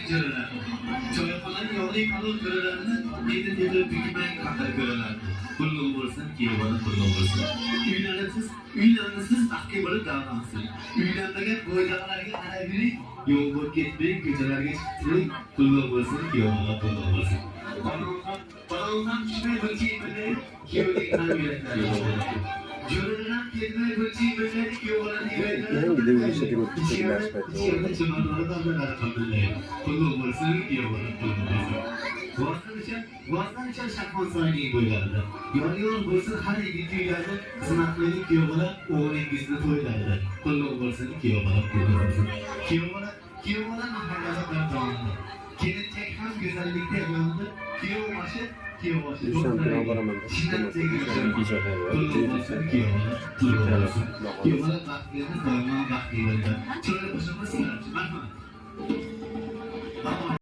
ijaralar. Choyxonaning yog'li palov to'ralarini tedi bukmay qattiq ko'ralar. Pulli bo'lsin, kiyevani pulli bo'lsin. Uylanasiz, baxtga bo'lib davransin. Uylanmagan bo'ydaqalarga qarab yuring, yo'l bo'lib ketmang, ko'chalarga chiqing, pulli bo'lsin, kiyevani pulli bo'lsin. Balondan tushmay bir kiyimini kiyevga qarab yuringlar. Jo'radan kelmay bir kiyimini kiyevani pulli bo'lsin, kiyevani pulli bo'lsin. Vazdan uchun shahon soyning bo'ylarida. Yor bo'lsin har yigit uylarda xizmatli kuyovilar o'g'lingizni to'ylarida. Pulli bo'lsin, kuyovilar pulli bo'lsin. Kuyovilar mahallada davomida. Kelinchak ham go'zallikda yonida. Kuyovoshi Kuyovilar baxtli doimo baxtli bo'ladi. Chiroyli boshqa sizlar, marhamat.